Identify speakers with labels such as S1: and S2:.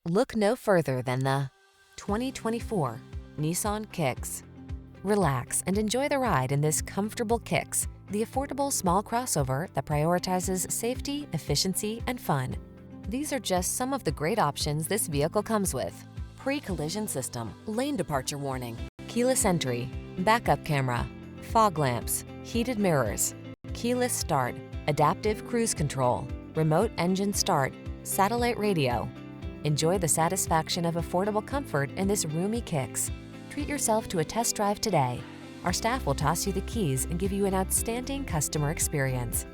S1: Look no further than the 2024 Nissan Kicks. Relax and enjoy the ride in this comfortable Kicks, the affordable small crossover that prioritizes safety, efficiency, and fun. These are just some of the great options this vehicle comes with: pre-collision system, lane departure warning, keyless entry, backup camera, fog lamps, heated mirrors, keyless start, adaptive cruise control, remote engine start, satellite radio. Enjoy the satisfaction of affordable comfort in this roomy Kicks. Treat yourself to a test drive today. Our staff will toss you the keys and give you an outstanding customer experience.